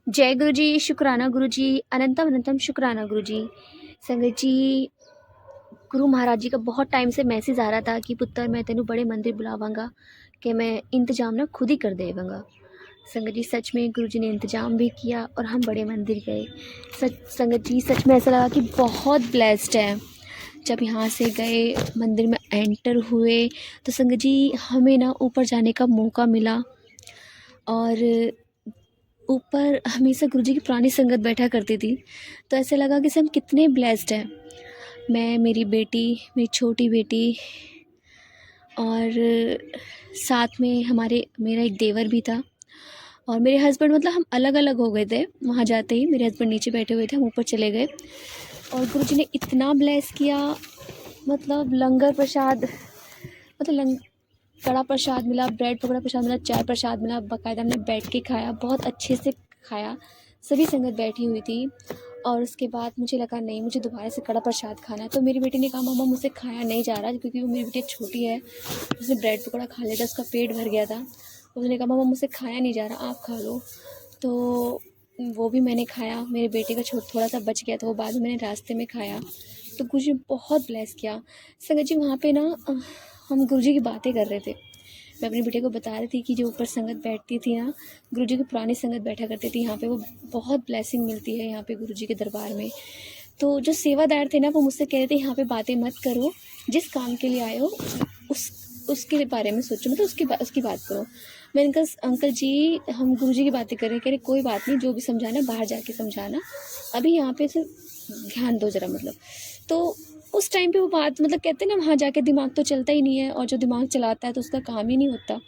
जय गुरु जी, शुक्राना गुरु जी, अनंतम अनंतम शुक्राना गुरु जी। संगत जी, गुरु महाराज जी का बहुत टाइम से मैसेज आ रहा था कि पुत्र मैं तेनू बड़े मंदिर बुलावांगा, कि मैं इंतजाम ना खुद ही कर देवांगा। संगत जी, सच में गुरु जी ने इंतजाम भी किया और हम बड़े मंदिर गए। संगत जी, सच में ऐसा लगा कि बहुत ब्लेस्ड है। जब यहाँ से गए, मंदिर में एंटर हुए, तो संगत जी हमें ना ऊपर जाने का मौका मिला। और ऊपर हमेशा गुरुजी की पुरानी संगत बैठा करती थी, तो ऐसे लगा कि हम कितने ब्लेस्ड हैं। मैं, मेरी बेटी, मेरी छोटी बेटी और साथ में मेरा एक देवर भी था और मेरे हस्बैंड। मतलब हम अलग अलग हो गए थे वहाँ जाते ही। मेरे हस्बैंड नीचे बैठे हुए थे, हम ऊपर चले गए और गुरुजी ने इतना ब्लेस किया। मतलब लंगर प्रसाद, मतलब कड़ा प्रसाद मिला, ब्रेड पकौड़ा प्रसाद मिला, चाय प्रसाद मिला। बाकायदा हमने बैठ के खाया, बहुत अच्छे से खाया। सभी संगत बैठी हुई थी और उसके बाद मुझे लगा नहीं, मुझे दोबारा से कड़ा प्रसाद खाना है। तो मेरी बेटी ने कहा मम्मा मुझसे खाया नहीं जा रहा, क्योंकि वो मेरी बेटी छोटी है, उसने ब्रेड पकौड़ा खा लिया था, उसका पेट भर गया था। उसने कहा मम्मा मुझसे खाया नहीं जा रहा, आप खा लो। तो वो भी मैंने खाया। मेरे बेटे का थोड़ा सा बच गया था, वो बाद में मैंने रास्ते में खाया। तो गुरुजी ने बहुत ब्लेस किया। संगत जी, वहाँ पे ना हम गुरुजी की बातें कर रहे थे। मैं अपने बेटे को बता रही थी कि जो ऊपर संगत बैठती थी ना, गुरुजी की पुरानी संगत बैठा करती थी यहाँ पे, वो बहुत ब्लेसिंग मिलती है यहाँ पे गुरुजी के दरबार में। तो जो सेवादार थे ना, वो मुझसे कह रहे थे यहाँ पे बातें मत करो, जिस काम के लिए आए हो उसके बारे में सोचो, मतलब उसकी बात करो। मैंने कहा अंकल जी हम गुरुजी की बातें कर रहे हैं। कह रहे कोई बात नहीं, जो भी समझाना बाहर जाके समझाना, अभी यहाँ पे सिर्फ ध्यान दो ज़रा। मतलब तो उस टाइम पे वो बात, मतलब कहते हैं ना, वहाँ जाके दिमाग तो चलता ही नहीं है, और जो दिमाग चलाता है तो उसका काम ही नहीं होता।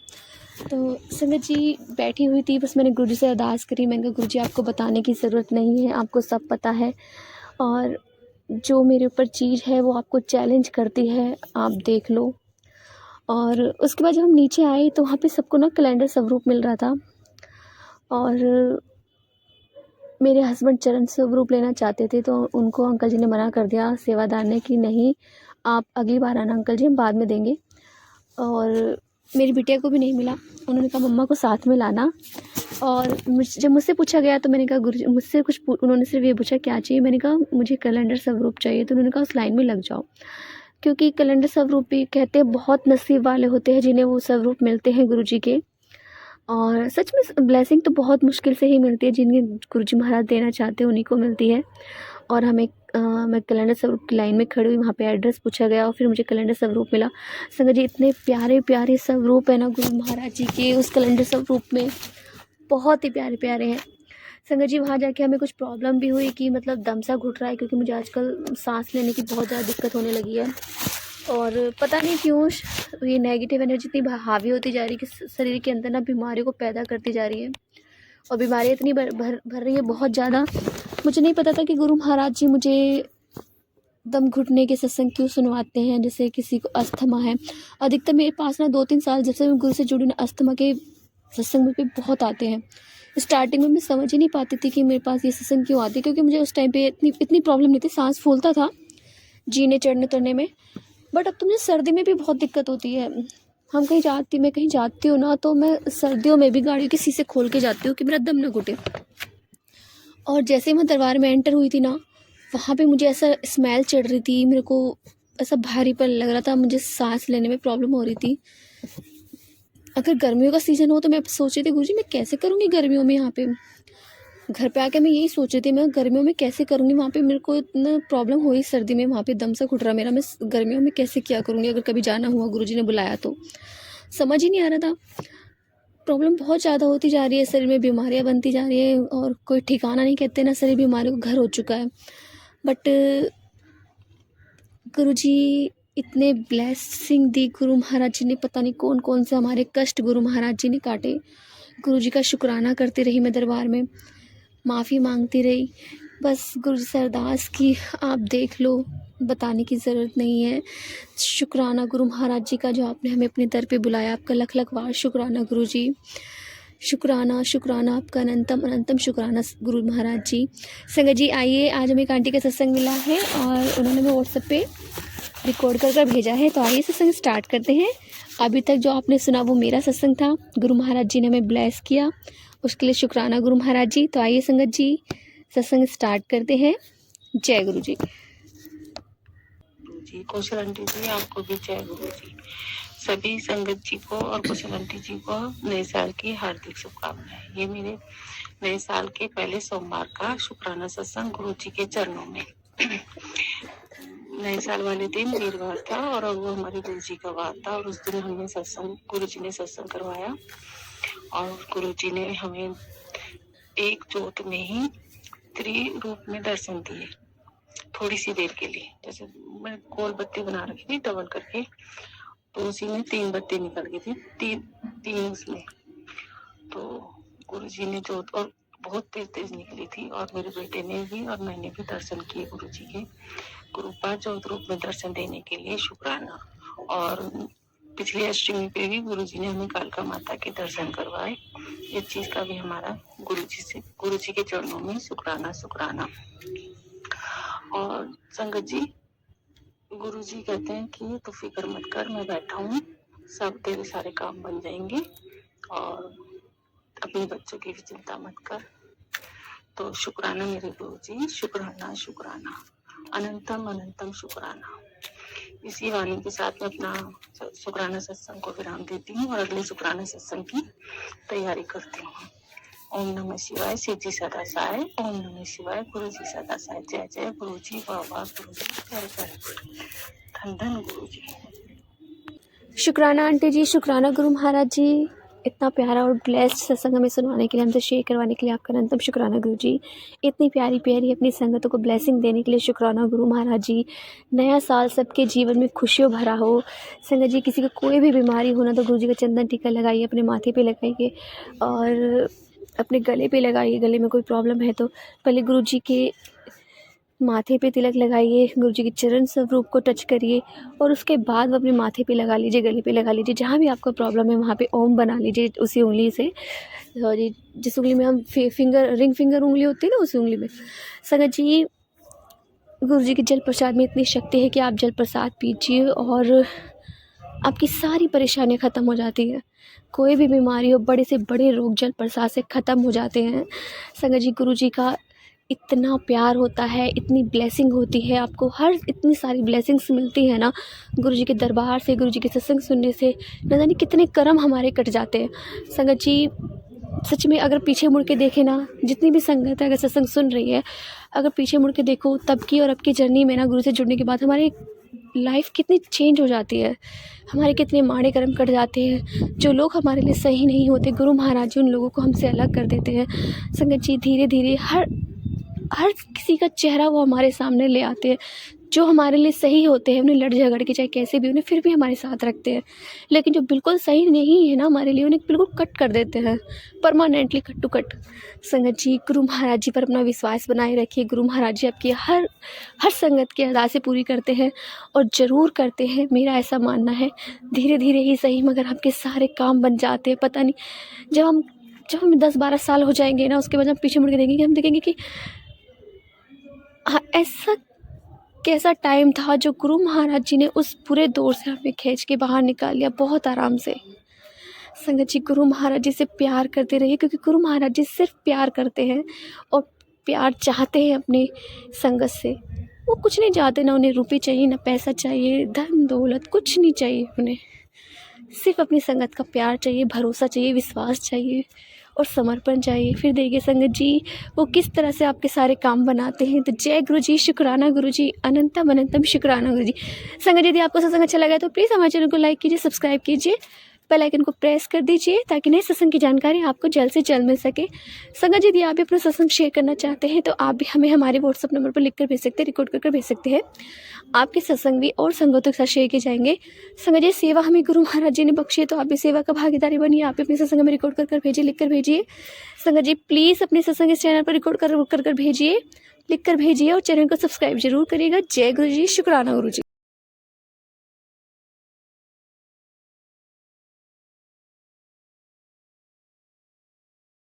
तो संगत जी बैठी हुई थी, बस मैंने गुरुजी से अरदास करी। मैंने कहा गुरुजी आपको बताने की ज़रूरत नहीं है, आपको सब पता है, और जो मेरे ऊपर चीज़ है वो आपको चैलेंज करती है, आप देख लो। और उसके बाद जब हम नीचे आए तो वहाँ पे सबको ना कैलेंडर स्वरूप मिल रहा था, और मेरे हस्बैंड चरण स्वरूप लेना चाहते थे, तो उनको अंकल जी ने मना कर दिया, सेवादार ने, कि नहीं आप अगली बार आना अंकल जी, हम बाद में देंगे। और मेरी बिटिया को भी नहीं मिला। उन्होंने कहा मम्मा को साथ में लाना। और जब मुझसे पूछा गया तो मैंने कहा गुरुजी मुझसे उन्होंने सिर्फ ये पूछा क्या चाहिए। मैंने कहा मुझे कैलेंडर स्वरूप चाहिए। तो उन्होंने कहा उस लाइन में लग जाओ, क्योंकि कैलेंडर स्वरूप भी कहते हैं बहुत नसीब वाले होते हैं जिन्हें वो स्वरूप मिलते हैं गुरुजी के। और सच में ब्लेसिंग तो बहुत मुश्किल से ही मिलती है, जिन्हें गुरुजी महाराज देना चाहते हैं उन्हीं को मिलती है। और मैं कैलेंडर स्वरूप की लाइन में खड़ी हुई, वहाँ पे एड्रेस पूछा गया और फिर मुझे कैलेंडर स्वरूप मिला। संगत जी, इतने प्यारे प्यारे स्वरूप है ना गुरु महाराज जी के उस कैलेंडर स्वरूप में, बहुत ही प्यारे प्यारे हैं। संगत जी, वहाँ जाके हमें कुछ प्रॉब्लम भी हुई कि मतलब दम सा घुट रहा है, क्योंकि मुझे आजकल सांस लेने की बहुत ज़्यादा दिक्कत होने लगी है। और पता नहीं क्यों ये नेगेटिव एनर्जी इतनी हावी होती जा रही है कि शरीर के अंदर ना बीमारियों को पैदा करती जा रही है, और बीमारियाँ इतनी भर रही है बहुत ज़्यादा। मुझे नहीं पता था कि गुरु महाराज जी मुझे दम घुटने के सत्संग क्यों सुनवाते हैं। जैसे किसी को अस्थमा है, अधिकतर मेरे पास ना 2-3 साल जब से मैं गुरु से जुड़ी ना, अस्थमा के सत्संग में भी बहुत आते हैं। स्टार्टिंग में मैं समझ ही नहीं पाती थी कि मेरे पास ये सत्संग क्यों आते, क्योंकि मुझे उस टाइम पे इतनी प्रॉब्लम नहीं थी, सांस फूलता था जीने चढ़ने उतरने में। बट अब तो मुझे सर्दी में भी बहुत दिक्कत होती है। मैं कहीं जाती हूँ ना, तो मैं सर्दियों में भी गाड़ी के शीशे खोल के जाती हूँ कि मेरा दम ना घुटे। और जैसे ही मैं दरबार में एंटर हुई थी ना, वहाँ पे मुझे ऐसा स्मेल चढ़ रही थी, मेरे को ऐसा भारीपन लग रहा था, मुझे सांस लेने में प्रॉब्लम हो रही थी। अगर गर्मियों का सीज़न हो तो मैं सोच रही थी गुरुजी मैं कैसे करूँगी गर्मियों में। यहाँ पे घर पे आके मैं यही सोच रही थी मैं गर्मियों में कैसे करूँगी। वहाँ पे मेरे को इतना प्रॉब्लम हुई सर्दी में, वहाँ पे दम सा घुट रहा मेरा, मैं गर्मियों में कैसे क्या करूँगी अगर कभी जाना हुआ गुरुजी ने बुलाया तो। समझ ही नहीं आ रहा था। प्रॉब्लम बहुत ज़्यादा होती जा रही है, शरीर में बीमारियाँ बनती जा रही है और कोई ठिकाना नहीं, कहते ना शरीर बीमारियों का घर हो चुका है। बट गुरुजी इतने ब्लेसिंग दी, गुरु महाराज जी ने पता नहीं कौन कौन से हमारे कष्ट गुरु महाराज जी ने काटे। गुरुजी का शुक्राना करती रही मैं दरबार में, माफ़ी मांगती रही, बस गुरुजी से अरदास की, आप देख लो, बताने की ज़रूरत नहीं है। शुक्राना गुरु महाराज जी का, जो आपने हमें अपने दर पे बुलाया, आपका लख लख बार शुक्राना गुरुजी। शुक्राना शुक्राना आपका अनंतम अनंतम शुक्राना गुरु महाराज जी। संगत जी आइए, आज हमें एक आंटी का सत्संग मिला है और उन्होंने हमें व्हाट्सएप पे रिकॉर्ड कर भेजा है, तो आइए सत्संग स्टार्ट करते हैं। अभी तक जो आपने सुना वो मेरा सत्संग था। गुरु महाराज जी ने हमें ब्लेस किया उसके लिए शुक्राना गुरु महाराज जी। तो आइए संगत जी सत्संग स्टार्ट करते हैं। जय गुरु जी। जी कौशल आंटी जी, आपको भी जय गुरु जी। सभी संगत जी को और कौशल आंटी जी को नए साल की हार्दिक शुभकामनाएं। ये मेरे नए साल के पहले सोमवार का शुक्राना सत्संग गुरु जी के चरणों में। नए साल वाले दिन वीरवार था और अब वो हमारे गुरु जी का वार था, और उस दिन हमने सत्संग, गुरु जी ने सत्संग करवाया और गुरु जी ने हमें एक जोत में ही त्रिरूप में दर्शन दिए थोड़ी सी देर के लिए। जैसे मैं गोल बत्ती बना रखी थी डबल करके, तो उसी में 3 बत्ती निकल गई थी, तीन उसमें। तो गुरु जी ने जोत और बहुत तेज तेज निकली थी, और मेरे बेटे ने भी और मैंने भी दर्शन किए गुरु जी के। गुरु पाद जोत रूप में दर्शन देने के लिए शुक्राना। और पिछली अष्टमी पे भी गुरु जी ने हमें कालका माता के दर्शन करवाए। इस चीज का भी हमारा गुरु जी के चरणों में शुक्राना शुक्राना। और संगत जी, गुरु जी कहते हैं कि तू फिक्र मत कर, मैं बैठा हूँ, सब तेरे सारे काम बन जाएंगे और अपने बच्चों की भी चिंता मत कर। तो शुक्राना मेरे गुरु जी, शुक्राना शुक्राना, अनंतम अनंतम शुक्राना। इसी वाणी के साथ मैं अपना शुक्राना सत्संग को विराम देती हूँ और अगले शुक्राना सत्संग की तैयारी करती हूँ। ओम नमः शिवाय, शिव जी सदा साय। ओम नमः शिवाय, गुरु जी सदा साय। जय जय गुरु जी, वाह वाह गुरु जी, जय जय, धन धन गुरु जी। शुक्राना आंटी जी, शुक्राना गुरु महाराज जी। इतना प्यारा और ब्लेस्ड सत्संग हमें सुनवाने के लिए, हमसे शेयर करवाने के लिए आपका अनंतम शुक्राना गुरु जी। इतनी प्यारी प्यारी अपनी संगतों को ब्लेसिंग देने के लिए शुक्राना गुरु महाराज जी। नया साल सबके जीवन में खुशियों भरा हो। संगत जी, किसी को कोई भी बीमारी हो ना तो गुरु जी का चंदन टीका लगाइए, अपने माथे पे लगाइए और अपने गले पे लगाइए। गले में कोई प्रॉब्लम है तो पहले गुरु जी के माथे पे तिलक लगाइए, गुरु जी के चरण स्वरूप को टच करिए और उसके बाद वो अपने माथे पे लगा लीजिए, गले पे लगा लीजिए। जहाँ भी आपको प्रॉब्लम है वहाँ पे ओम बना लीजिए उसी उंगली से। सॉरी, जिस उंगली में हम रिंग फिंगर उंगली होती है ना, उसी उंगली में। संगत जी, गुरु जी के जल प्रसाद में इतनी शक्ति है कि आप जल प्रसाद पीजिए और आपकी सारी परेशानियाँ ख़त्म हो जाती हैं। कोई भी बीमारी हो, बड़े से बड़े रोग जल प्रसाद से ख़त्म हो जाते हैं। संगत जी, गुरु जी का इतना प्यार होता है, इतनी ब्लेसिंग होती है, आपको हर इतनी सारी ब्लेसिंग्स मिलती है ना गुरु जी के दरबार से, गुरु जी के सत्संग सुनने से। न जाने कितने कर्म हमारे कट जाते हैं। संगत जी, सच में अगर पीछे मुड़ के देखें ना, जितनी भी संगत है अगर सत्संग सुन रही है, अगर पीछे मुड़ के देखो तब की और अब की जर्नी में ना, गुरु से जुड़ने के बाद हमारी लाइफ कितनी चेंज हो जाती है, हमारे कितने माड़े कर्म कट जाते हैं। जो लोग हमारे लिए सही नहीं होते, गुरु महाराज जी उन लोगों को हमसे अलग कर देते हैं। संगत जी, धीरे धीरे हर किसी का चेहरा वो हमारे सामने ले आते हैं। जो हमारे लिए सही होते हैं, उन्हें लड़ झगड़ के चाहे कैसे भी, उन्हें फिर भी हमारे साथ रखते हैं। लेकिन जो बिल्कुल सही नहीं है ना हमारे लिए, उन्हें बिल्कुल कट कर देते हैं, परमानेंटली कट टू कट। संगत जी, गुरु महाराज जी पर अपना विश्वास बनाए रखिए। गुरु महाराज जी आपकी हर संगत की अरदासें पूरी करते हैं और ज़रूर करते हैं, मेरा ऐसा मानना है। धीरे धीरे ही सही मगर आपके सारे काम बन जाते हैं। पता नहीं, जब हम 10-12 साल हो जाएंगे ना, उसके बाद हम पीछे मुड़ के देखेंगे, हम देखेंगे कि हाँ, ऐसा कैसा टाइम था जो गुरु महाराज जी ने उस पूरे दौर से हमें खींच के बाहर निकाल लिया बहुत आराम से। संगत जी, गुरु महाराज जी से प्यार करते रहिए, क्योंकि गुरु महाराज जी सिर्फ प्यार करते हैं और प्यार चाहते हैं अपने संगत से। वो कुछ नहीं चाहते, ना उन्हें रुपये चाहिए, ना पैसा चाहिए, धन दौलत कुछ नहीं चाहिए उन्हें। सिर्फ अपनी संगत का प्यार चाहिए, भरोसा चाहिए, विश्वास चाहिए और समर्पण चाहिए। फिर देखिए संगत जी, वो किस तरह से आपके सारे काम बनाते हैं। तो जय गुरु जी, शुक्राना गुरु जी, अनंतम अनंतम शुक्राना गुरु जी। संगत जी, यदि आपको सत्संग अच्छा लगा तो प्लीज़ हमारे चैनल को लाइक कीजिए, सब्सक्राइब कीजिए, बेल आइकन को प्रेस कर दीजिए ताकि नए सत्संग की जानकारी आपको जल्द से जल्द मिल सके। संगत जी, यदि आप भी अपना सत्संग शेयर करना चाहते हैं तो आप भी हमें हमारे व्हाट्सअप नंबर पर लिखकर भेज सकते हैं, रिकॉर्ड कर भेज सकते हैं। आपके सत्संग भी और संगतों के साथ शेयर किए जाएंगे। संगत जी, सेवा हमें गुरु महाराज जी ने बख्शी है, तो आप भी सेवा का भागीदारी बनिए। आप भी अपने सत्संग में रिकॉर्ड कर भेजिए, लिख कर भेजिए। संगत जी, प्लीज़ अपने सत्संग इस चैनल पर रिकॉर्ड कर भेजिए, लिख कर भेजिए और चैनल को सब्सक्राइब जरूर करिएगा। जय गुरु जी, शुक्राना गुरु जी।